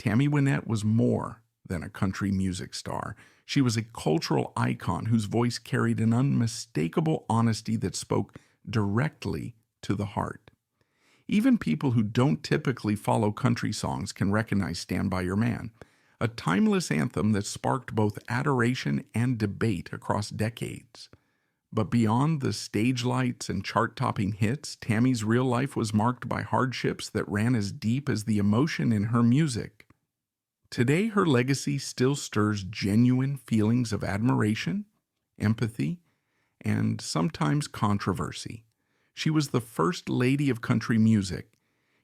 Tammy Wynette was more than a country music star. She was a cultural icon whose voice carried an unmistakable honesty that spoke directly to the heart. Even people who don't typically follow country songs can recognize Stand By Your Man, a timeless anthem that sparked both adoration and debate across decades. But beyond the stage lights and chart-topping hits, Tammy's real life was marked by hardships that ran as deep as the emotion in her music. Today, her legacy still stirs genuine feelings of admiration, empathy, and sometimes controversy. She was the first lady of country music,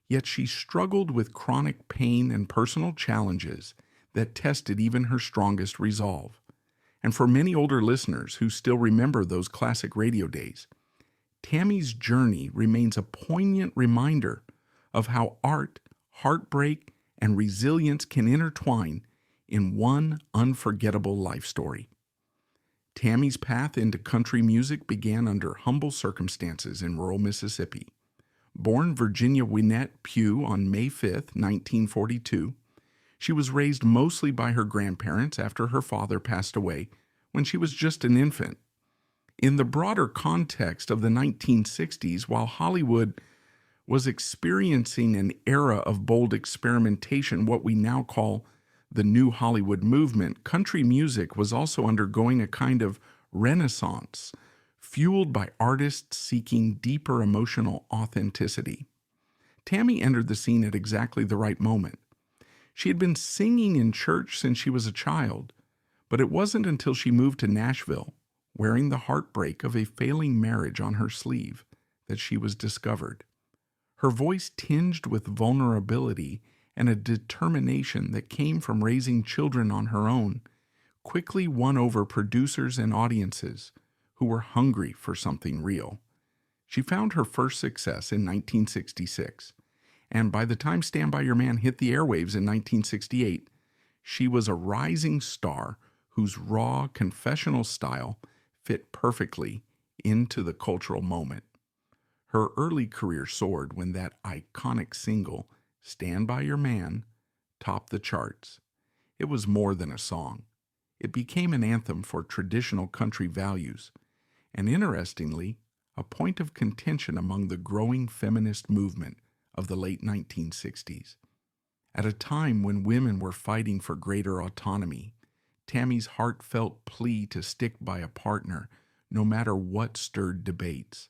yet she struggled with chronic pain and personal challenges that tested even her strongest resolve. And for many older listeners who still remember those classic radio days, Tammy's journey remains a poignant reminder of how art, heartbreak, and resilience can intertwine in one unforgettable life story. Tammy's path into country music began under humble circumstances in rural Mississippi. Born Virginia Wynette Pugh on May 5, 1942, she was raised mostly by her grandparents after her father passed away when she was just an infant. In the broader context of the 1960s, while Hollywood was experiencing an era of bold experimentation, what we now call the New Hollywood movement, country music was also undergoing a kind of renaissance, fueled by artists seeking deeper emotional authenticity. Tammy entered the scene at exactly the right moment. She had been singing in church since she was a child, but it wasn't until she moved to Nashville, wearing the heartbreak of a failing marriage on her sleeve, that she was discovered. Her voice tinged with vulnerability and a determination that came from raising children on her own, quickly won over producers and audiences who were hungry for something real. She found her first success in 1966. And by the time Stand By Your Man hit the airwaves in 1968, she was a rising star whose raw, confessional style fit perfectly into the cultural moment. Her early career soared when that iconic single, Stand By Your Man, topped the charts. It was more than a song. It became an anthem for traditional country values, and interestingly, a point of contention among the growing feminist movement of the late 1960s. At a time when women were fighting for greater autonomy, Tammy's heartfelt plea to stick by a partner, no matter what, stirred debates.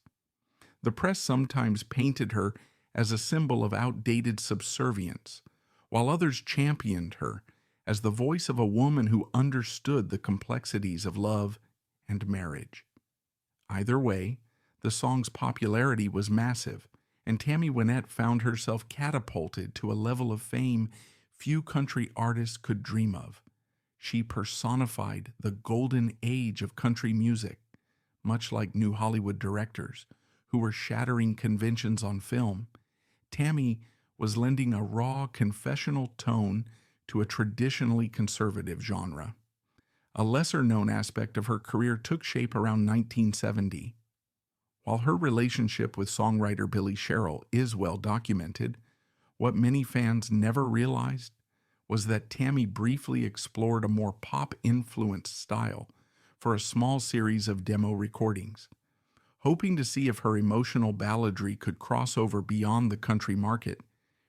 The press sometimes painted her as a symbol of outdated subservience, while others championed her as the voice of a woman who understood the complexities of love and marriage. Either way, the song's popularity was massive, and Tammy Wynette found herself catapulted to a level of fame few country artists could dream of. She personified the golden age of country music, much like New Hollywood directors who were shattering conventions on film. Tammy was lending a raw, confessional tone to a traditionally conservative genre. A lesser-known aspect of her career took shape around 1970. While her relationship with songwriter Billy Sherrill is well documented, what many fans never realized was that Tammy briefly explored a more pop-influenced style for a small series of demo recordings. Hoping to see if her emotional balladry could cross over beyond the country market,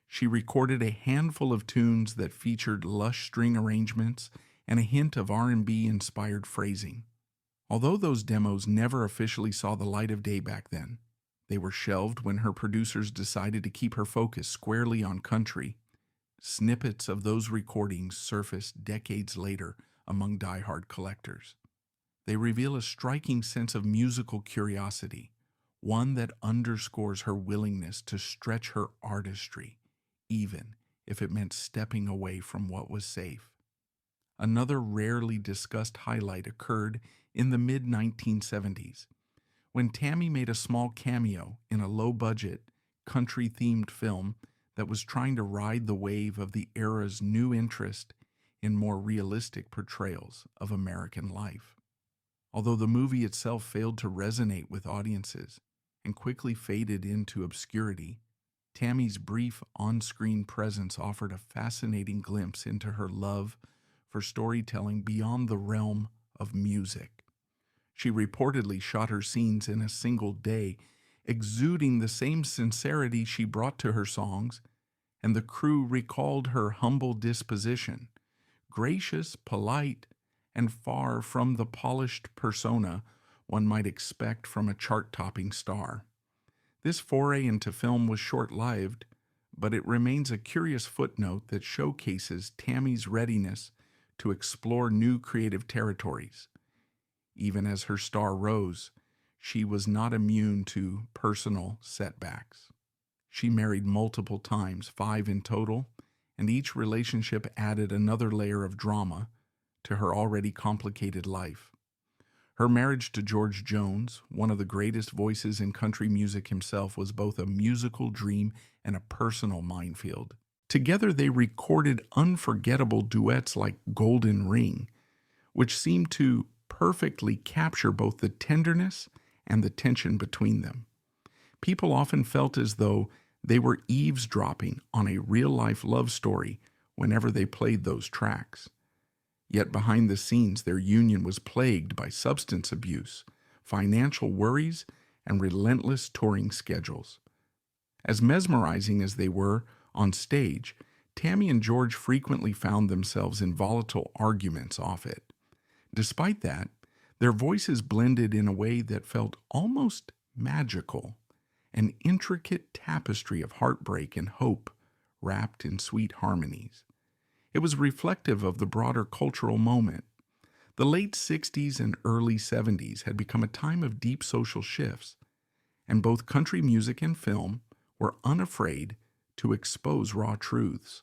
she recorded a handful of tunes that featured lush string arrangements and a hint of R&B-inspired phrasing. Although those demos never officially saw the light of day back then, they were shelved when her producers decided to keep her focus squarely on country. Snippets of those recordings surfaced decades later among diehard collectors. They reveal a striking sense of musical curiosity, one that underscores her willingness to stretch her artistry, even if it meant stepping away from what was safe. Another rarely discussed highlight occurred in the mid-1970s, when Tammy made a small cameo in a low-budget, country-themed film that was trying to ride the wave of the era's new interest in more realistic portrayals of American life. Although the movie itself failed to resonate with audiences and quickly faded into obscurity, Tammy's brief on-screen presence offered a fascinating glimpse into her love for storytelling beyond the realm of music. She reportedly shot her scenes in a single day, exuding the same sincerity she brought to her songs, and the crew recalled her humble disposition, gracious, polite, and far from the polished persona one might expect from a chart-topping star. This foray into film was short-lived, but it remains a curious footnote that showcases Tammy's readiness to explore new creative territories. Even as her star rose, she was not immune to personal setbacks. She married multiple times, 5 in total, and each relationship added another layer of drama to her already complicated life. Her marriage to George Jones, one of the greatest voices in country music himself, was both a musical dream and a personal minefield. Together they recorded unforgettable duets like Golden Ring, which seemed to perfectly capture both the tenderness and the tension between them. People often felt as though they were eavesdropping on a real-life love story whenever they played those tracks. Yet behind the scenes, their union was plagued by substance abuse, financial worries, and relentless touring schedules. As mesmerizing as they were on stage, Tammy and George frequently found themselves in volatile arguments off it. Despite that, their voices blended in a way that felt almost magical, an intricate tapestry of heartbreak and hope wrapped in sweet harmonies. It was reflective of the broader cultural moment. The late 60s and early 70s had become a time of deep social shifts, and both country music and film were unafraid to expose raw truths.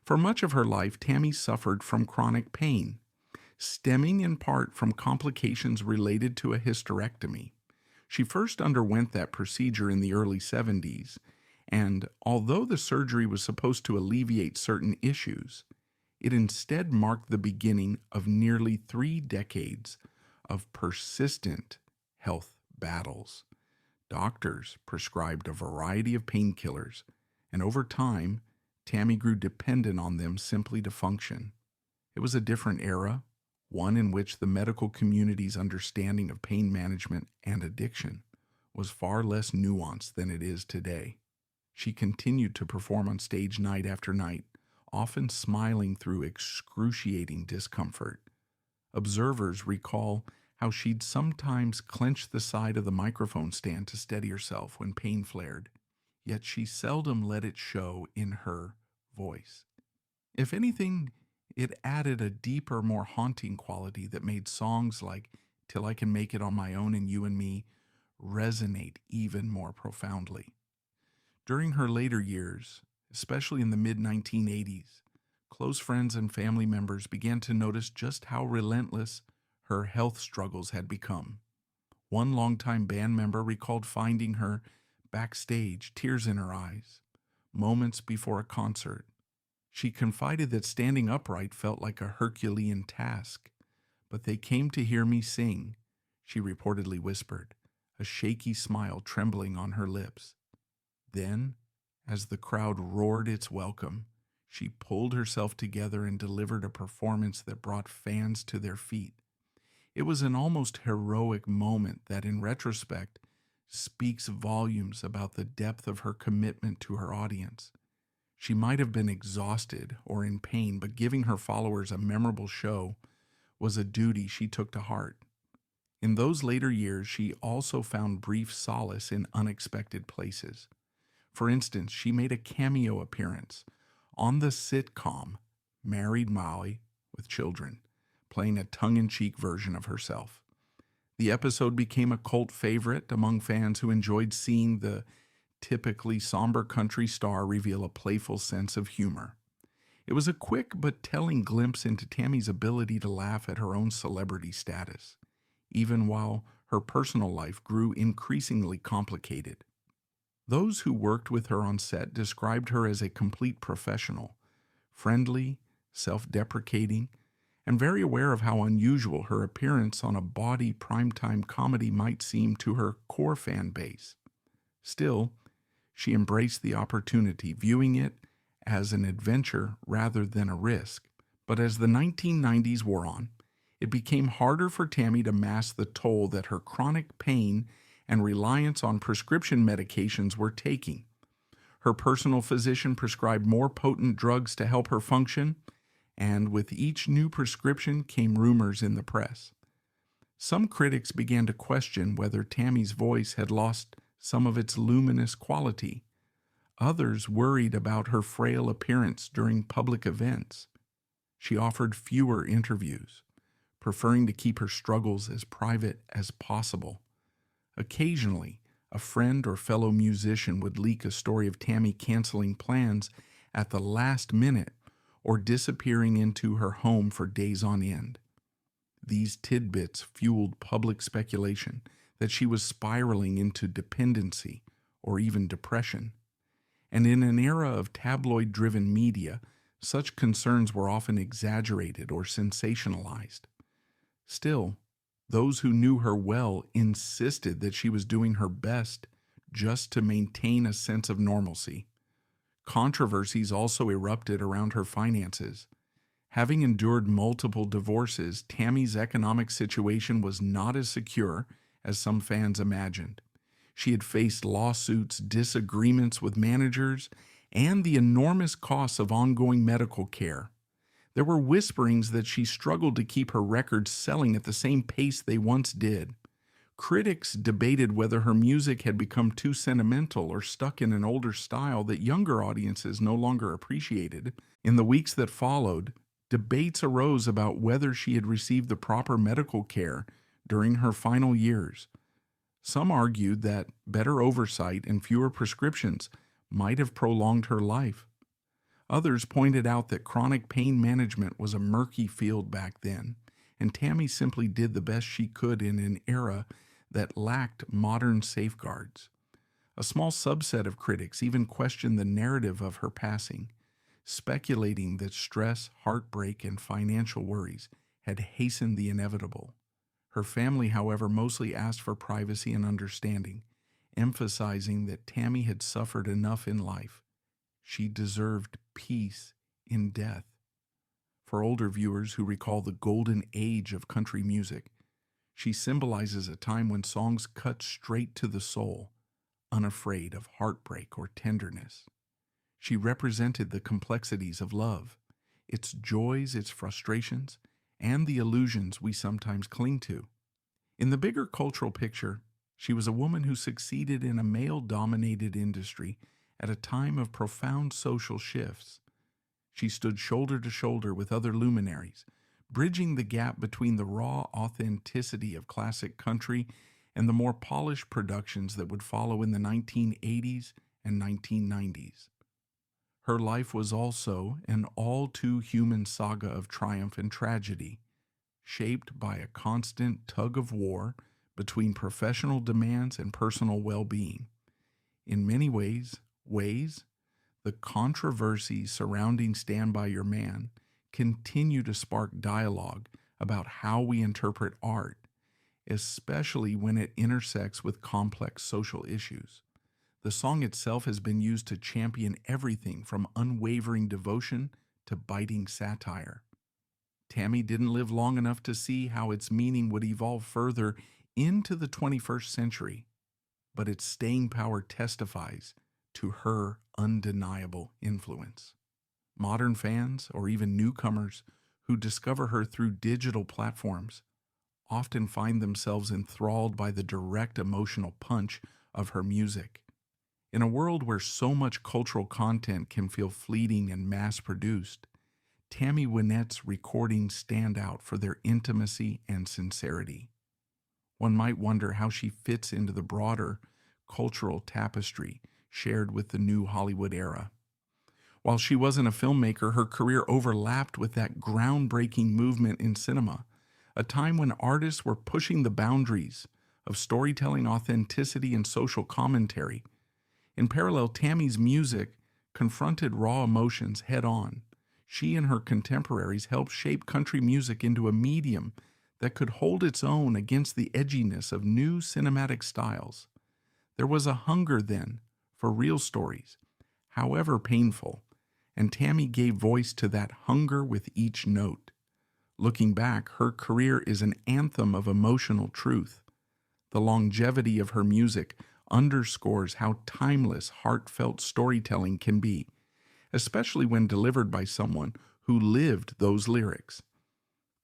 For much of her life, Tammy suffered from chronic pain, stemming in part from complications related to a hysterectomy. She first underwent that procedure in the early 70s, and although the surgery was supposed to alleviate certain issues, it instead marked the beginning of nearly 3 decades of persistent health battles. Doctors prescribed a variety of painkillers, and over time, Tammy grew dependent on them simply to function. It was a different era, one in which the medical community's understanding of pain management and addiction was far less nuanced than it is today. She continued to perform on stage night after night, often smiling through excruciating discomfort. Observers recall how she'd sometimes clench the side of the microphone stand to steady herself when pain flared, yet she seldom let it show in her voice. If anything, it added a deeper, more haunting quality that made songs like Till I Can Make It on My Own and You and Me resonate even more profoundly. During her later years, especially in the mid-1980s, close friends and family members began to notice just how relentless her health struggles had become. One longtime band member recalled finding her backstage, tears in her eyes, moments before a concert. She confided that standing upright felt like a Herculean task, but they came to hear me sing, she reportedly whispered, a shaky smile trembling on her lips. Then, as the crowd roared its welcome, she pulled herself together and delivered a performance that brought fans to their feet. It was an almost heroic moment that, in retrospect, speaks volumes about the depth of her commitment to her audience. She might have been exhausted or in pain, but giving her followers a memorable show was a duty she took to heart. In those later years, she also found brief solace in unexpected places. For instance, she made a cameo appearance on the sitcom Married Molly with Children, playing a tongue-in-cheek version of herself. The episode became a cult favorite among fans who enjoyed seeing the typically somber country star reveal a playful sense of humor. It was a quick but telling glimpse into Tammy's ability to laugh at her own celebrity status, even while her personal life grew increasingly complicated. Those who worked with her on set described her as a complete professional, friendly, self-deprecating, and very aware of how unusual her appearance on a bawdy primetime comedy might seem to her core fan base. Still, She embraced the opportunity, viewing it as an adventure rather than a risk. But as the 1990s wore on, it became harder for Tammy to mask the toll that her chronic pain and reliance on prescription medications were taking. Her personal physician prescribed more potent drugs to help her function, and with each new prescription came rumors in the press. Some critics began to question whether Tammy's voice had lost some of its luminous quality. Others worried about her frail appearance during public events. She offered fewer interviews, preferring to keep her struggles as private as possible. Occasionally, a friend or fellow musician would leak a story of Tammy canceling plans at the last minute or disappearing into her home for days on end. These tidbits fueled public speculation that she was spiraling into dependency or even depression. And in an era of tabloid-driven media, such concerns were often exaggerated or sensationalized. Still, those who knew her well insisted that she was doing her best just to maintain a sense of normalcy. Controversies also erupted around her finances. Having endured multiple divorces, Tammy's economic situation was not as secure as some fans imagined. She had faced lawsuits, disagreements with managers, and the enormous costs of ongoing medical care. There were whisperings that she struggled to keep her records selling at the same pace they once did. Critics debated whether her music had become too sentimental or stuck in an older style that younger audiences no longer appreciated. In the weeks that followed, debates arose about whether she had received the proper medical care during her final years. Some argued that better oversight and fewer prescriptions might have prolonged her life. Others pointed out that chronic pain management was a murky field back then, and Tammy simply did the best she could in an era that lacked modern safeguards. A small subset of critics even questioned the narrative of her passing, speculating that stress, heartbreak, and financial worries had hastened the inevitable. Her family, however, mostly asked for privacy and understanding, emphasizing that Tammy had suffered enough in life. She deserved peace in death. For older viewers who recall the golden age of country music, she symbolizes a time when songs cut straight to the soul, unafraid of heartbreak or tenderness. She represented the complexities of love, its joys, its frustrations, and the illusions we sometimes cling to. In the bigger cultural picture, she was a woman who succeeded in a male-dominated industry at a time of profound social shifts. She stood shoulder to shoulder with other luminaries, bridging the gap between the raw authenticity of classic country and the more polished productions that would follow in the 1980s and 1990s. Her life was also an all-too-human saga of triumph and tragedy, shaped by a constant tug-of-war between professional demands and personal well-being. In many ways, the controversies surrounding Stand By Your Man continue to spark dialogue about how we interpret art, especially when it intersects with complex social issues. The song itself has been used to champion everything from unwavering devotion to biting satire. Tammy didn't live long enough to see how its meaning would evolve further into the 21st century, but its staying power testifies to her undeniable influence. Modern fans, or even newcomers who discover her through digital platforms, often find themselves enthralled by the direct emotional punch of her music. In a world where so much cultural content can feel fleeting and mass-produced, Tammy Wynette's recordings stand out for their intimacy and sincerity. One might wonder how she fits into the broader cultural tapestry shared with the new Hollywood era. While she wasn't a filmmaker, her career overlapped with that groundbreaking movement in cinema, a time when artists were pushing the boundaries of storytelling, authenticity, and social commentary. In parallel, Tammy's music confronted raw emotions head-on. She and her contemporaries helped shape country music into a medium that could hold its own against the edginess of new cinematic styles. There was a hunger then for real stories, however painful, and Tammy gave voice to that hunger with each note. Looking back, her career is an anthem of emotional truth. The longevity of her music underscores how timeless heartfelt storytelling can be, especially when delivered by someone who lived those lyrics.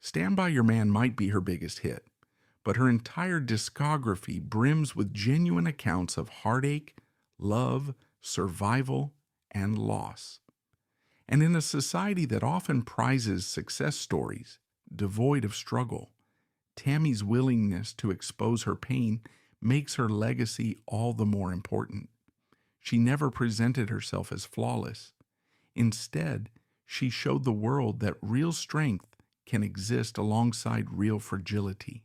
Stand By Your Man might be her biggest hit, but her entire discography brims with genuine accounts of heartache, love, survival, and loss. And in a society that often prizes success stories devoid of struggle, Tammy's willingness to expose her pain makes her legacy all the more important. She never presented herself as flawless. Instead, she showed the world that real strength can exist alongside real fragility.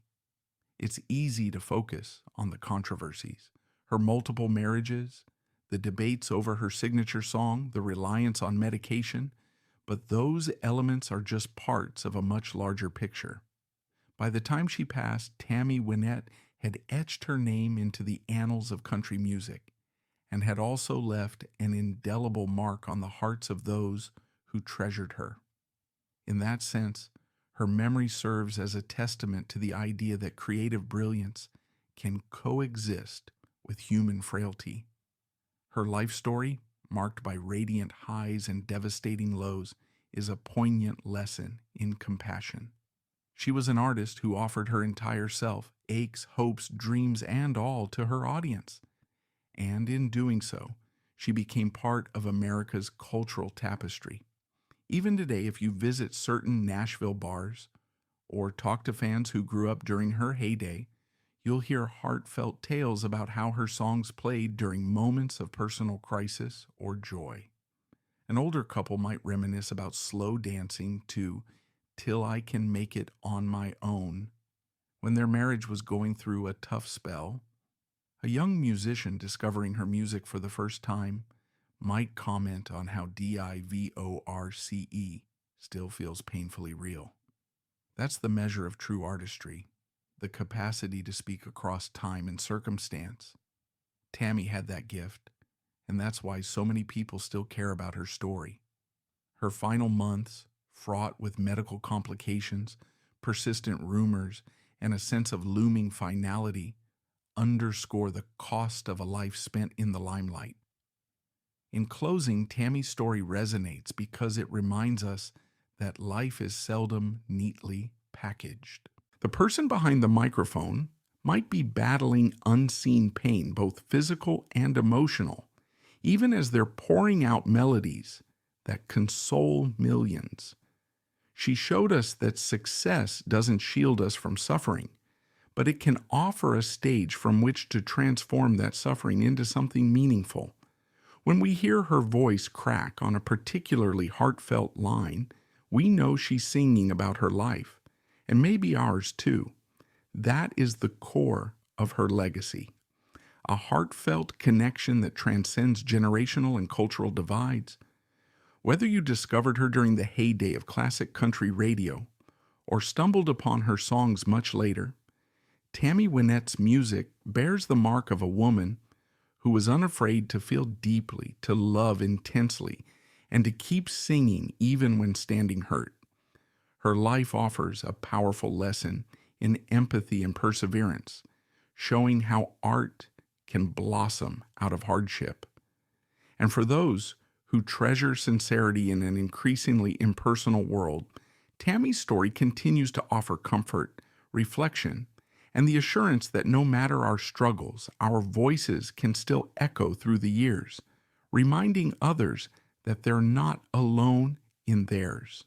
It's easy to focus on the controversies, her multiple marriages, the debates over her signature song, the reliance on medication, but those elements are just parts of a much larger picture. By the time she passed, Tammy Wynette had etched her name into the annals of country music and had also left an indelible mark on the hearts of those who treasured her. In that sense, her memory serves as a testament to the idea that creative brilliance can coexist with human frailty. Her life story, marked by radiant highs and devastating lows, is a poignant lesson in compassion. She was an artist who offered her entire self, aches, hopes, dreams, and all to her audience. And in doing so, she became part of America's cultural tapestry. Even today, if you visit certain Nashville bars or talk to fans who grew up during her heyday, you'll hear heartfelt tales about how her songs played during moments of personal crisis or joy. An older couple might reminisce about slow dancing to Till I Can Make It on My Own when their marriage was going through a tough spell. A young musician discovering her music for the first time might comment on how DIVORCE still feels painfully real. That's the measure of true artistry, the capacity to speak across time and circumstance. Tammy had that gift, and that's why so many people still care about her story. Her final months, fraught with medical complications, persistent rumors, and a sense of looming finality, underscore the cost of a life spent in the limelight. In closing, Tammy's story resonates because it reminds us that life is seldom neatly packaged. The person behind the microphone might be battling unseen pain, both physical and emotional, even as they're pouring out melodies that console millions. She showed us that success doesn't shield us from suffering, but it can offer a stage from which to transform that suffering into something meaningful. When we hear her voice crack on a particularly heartfelt line, we know she's singing about her life, and maybe ours too. That is the core of her legacy. A heartfelt connection that transcends generational and cultural divides. Whether you discovered her during the heyday of classic country radio or stumbled upon her songs much later, Tammy Wynette's music bears the mark of a woman who was unafraid to feel deeply, to love intensely, and to keep singing even when standing hurt. Her life offers a powerful lesson in empathy and perseverance, showing how art can blossom out of hardship. And for those who treasure sincerity in an increasingly impersonal world, Tammy's story continues to offer comfort, reflection, and the assurance that no matter our struggles, our voices can still echo through the years, reminding others that they're not alone in theirs.